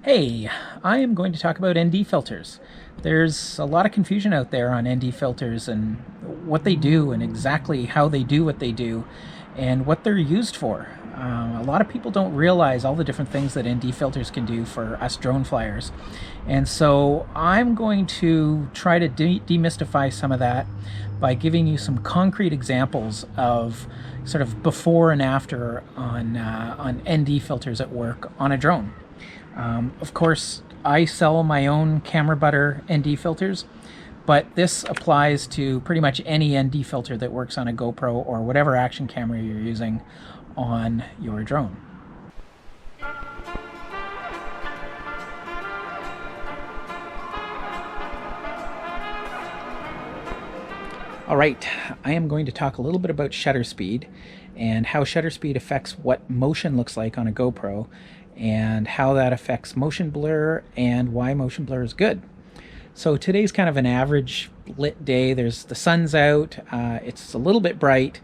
Hey, I am going to talk about ND filters. There's a lot of confusion out there on ND filters and what they do and exactly how they do what they do and what they're used for. A lot of people don't realize all the different things that ND filters can do for us drone flyers. And so I'm going to try to demystify some of that by giving you some concrete examples of sort of before and after on ND filters at work on a drone. Of course, I sell my own camera butter ND filters, but this applies to pretty much any ND filter that works on a GoPro or whatever action camera you're using on your drone. All right, I am going to talk a little bit about shutter speed and how shutter speed affects what motion looks like on a GoPro and how that affects motion blur and why motion blur is good. So today's kind of an average lit day. The sun's out, it's a little bit bright,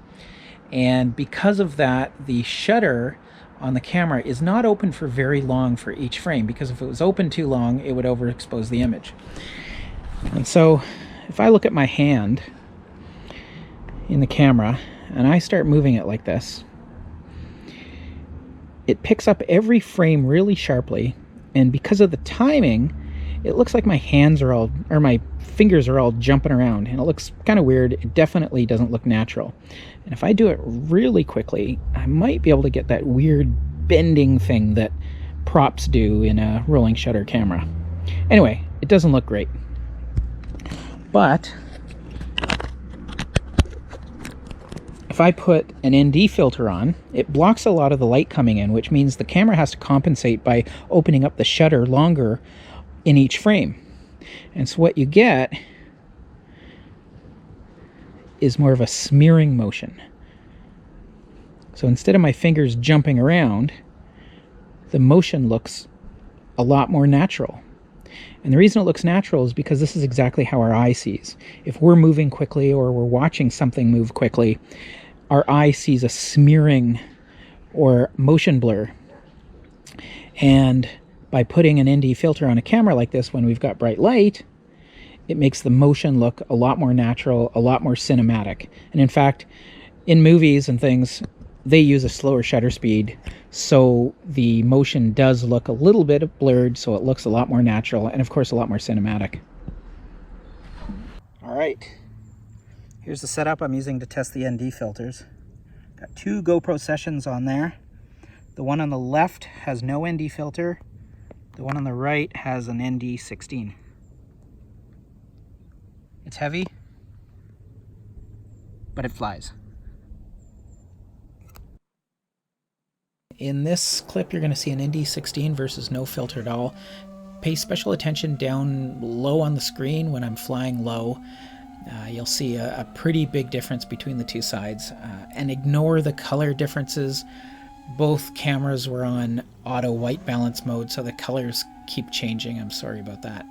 and because of that, the shutter on the camera is not open for very long for each frame, because if it was open too long, it would overexpose the image. And so if I look at my hand in the camera and I start moving it like this, it picks up every frame really sharply, and because of the timing, it looks like my my fingers are all jumping around, and it looks kind of weird. It definitely doesn't look natural. And if I do it really quickly, I might be able to get that weird bending thing that props do in a rolling shutter camera. Anyway, it doesn't look great. But if I put an ND filter on, it blocks a lot of the light coming in, which means the camera has to compensate by opening up the shutter longer in each frame. And so what you get is more of a smearing motion. So instead of my fingers jumping around, the motion looks a lot more natural. And the reason it looks natural is because this is exactly how our eye sees. If we're moving quickly or we're watching something move quickly, our eye sees a smearing or motion blur. And by putting an ND filter on a camera like this when we've got bright light, it makes the motion look a lot more natural, a lot more cinematic. And in fact, in movies and things, they use a slower shutter speed, so the motion does look a little bit blurred, so it looks a lot more natural, and of course a lot more cinematic. All right, here's the setup I'm using to test the ND filters. Got two GoPro Sessions on there. The one on the left has no ND filter. The one on the right has an ND 16. It's heavy, but it flies. In this clip, you're going to see an ND 16 versus no filter at all. Pay special attention down low on the screen when I'm flying low. You'll see a pretty big difference between the two sides. And ignore the color differences. Both cameras were on auto white balance mode, so the colors keep changing. I'm sorry about that.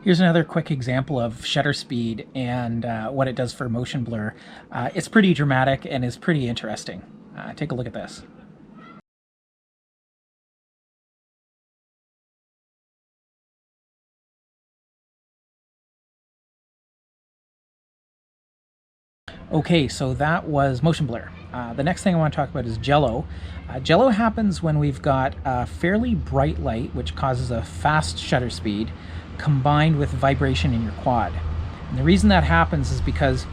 Here's another quick example of shutter speed and what it does for motion blur. It's pretty dramatic and is pretty interesting. Take a look at this. Okay, so that was motion blur. The next thing I want to talk about is jello. Jello happens when we've got a fairly bright light, which causes a fast shutter speed, combined with vibration in your quad. And the reason that happens is because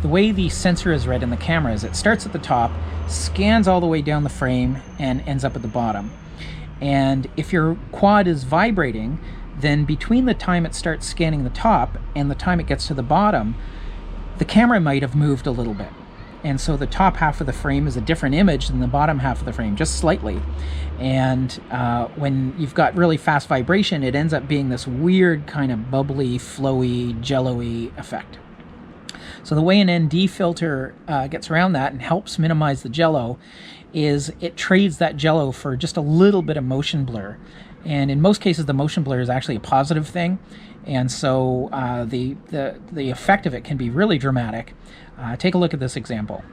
the way the sensor is read in the camera is it starts at the top, scans all the way down the frame, and ends up at the bottom. And if your quad is vibrating, then between the time it starts scanning the top and the time it gets to the bottom, the camera might have moved a little bit. And so the top half of the frame is a different image than the bottom half of the frame, just slightly. And when you've got really fast vibration, it ends up being this weird kind of bubbly, flowy, jello-y effect. So the way an ND filter gets around that and helps minimize the jello is it trades that jello for just a little bit of motion blur. And in most cases, the motion blur is actually a positive thing. And so the effect of it can be really dramatic. Take a look at this example.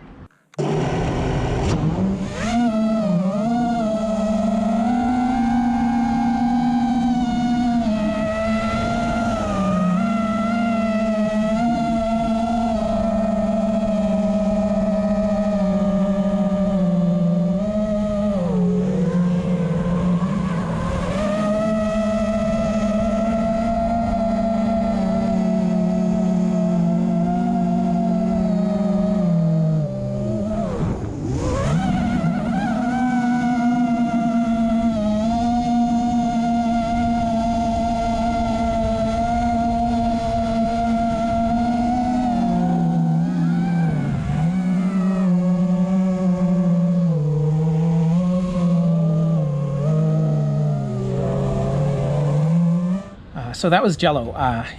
So that was jello,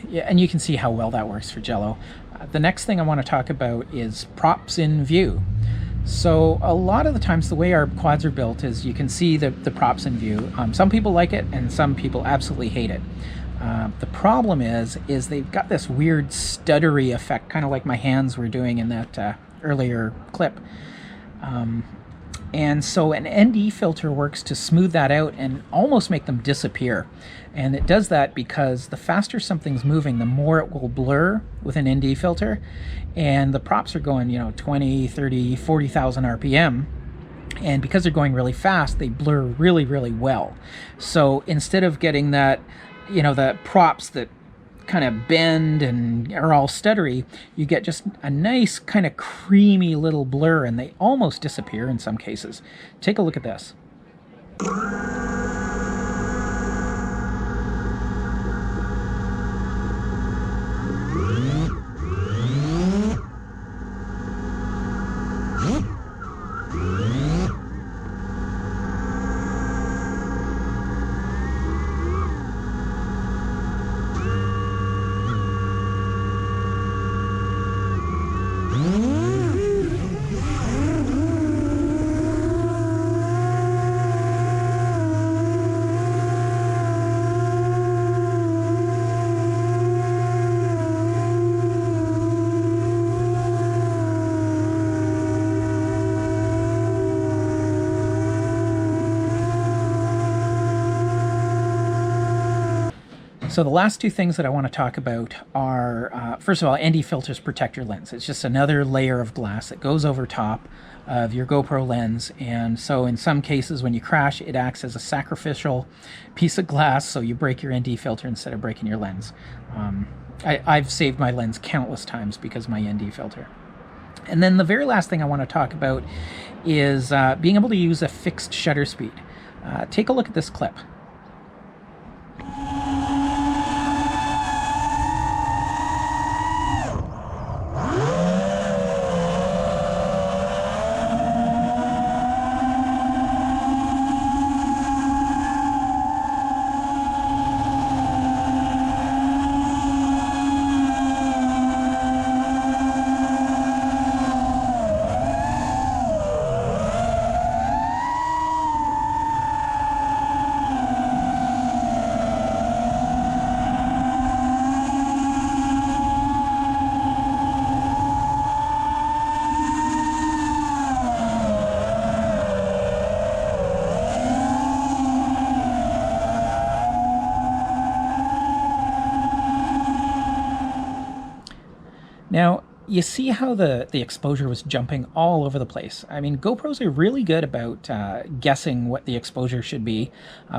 yeah, and you can see how well that works for jello. The next thing I want to talk about is props in view. So a lot of the times the way our quads are built is you can see the props in view. Some people like it and some people absolutely hate it. The problem is they've got this weird stuttery effect, kind of like my hands were doing in that earlier clip. And so an ND filter works to smooth that out and almost make them disappear. And it does that because the faster something's moving, the more it will blur with an ND filter. And the props are going, 20, 30, 40,000 RPM. And because they're going really fast, they blur really, really well. So instead of getting that, the props that kind of bend and are all stuttery, you get just a nice kind of creamy little blur, and they almost disappear in some cases. Take a look at this. So the last two things that I want to talk about are, first of all, ND filters protect your lens. It's just another layer of glass that goes over top of your GoPro lens. And so in some cases when you crash, it acts as a sacrificial piece of glass, so you break your ND filter instead of breaking your lens. I've saved my lens countless times because of my ND filter. And then the very last thing I want to talk about is being able to use a fixed shutter speed. Take a look at this clip. Now, you see how the exposure was jumping all over the place. I mean, GoPros are really good about guessing what the exposure should be,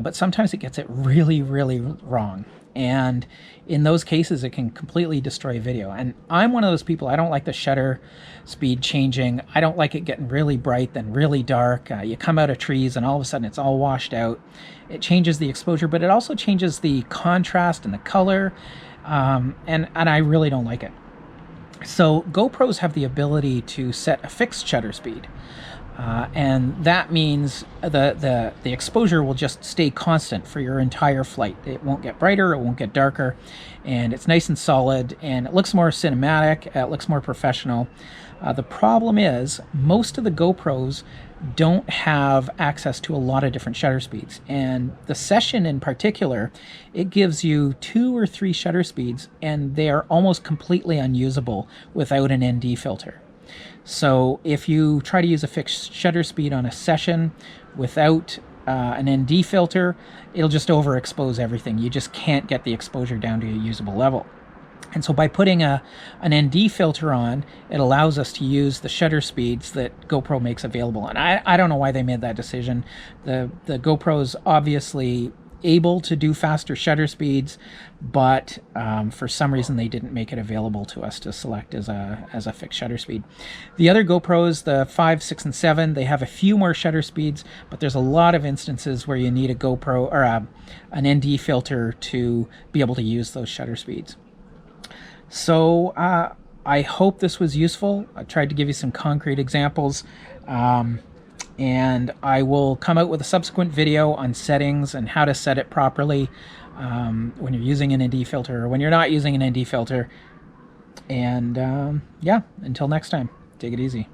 but sometimes it gets it really, really wrong. And in those cases, it can completely destroy video. And I'm one of those people, I don't like the shutter speed changing. I don't like it getting really bright, then really dark. You come out of trees and all of a sudden it's all washed out. It changes the exposure, but it also changes the contrast and the color. And I really don't like it. So GoPros have the ability to set a fixed shutter speed. And that means the exposure will just stay constant for your entire flight. It won't get brighter, it won't get darker, and it's nice and solid, and it looks more cinematic, it looks more professional. The problem is most of the GoPros don't have access to a lot of different shutter speeds, and the Session in particular, it gives you 2 or 3 shutter speeds, and they are almost completely unusable without an ND filter. So if you try to use a fixed shutter speed on a Session without an ND filter, it'll just overexpose everything. You just can't get the exposure down to a usable level. And so by putting an ND filter on, it allows us to use the shutter speeds that GoPro makes available. And I don't know why they made that decision. The GoPro's obviously able to do faster shutter speeds, but for some reason they didn't make it available to us to select as a fixed shutter speed. The other GoPros, the 5, 6, and 7, they have a few more shutter speeds, but there's a lot of instances where you need a GoPro or an ND filter to be able to use those shutter speeds. So I hope this was useful. I tried to give you some concrete examples. And I will come out with a subsequent video on settings and how to set it properly when you're using an ND filter or when you're not using an ND filter. And yeah, until next time, take it easy.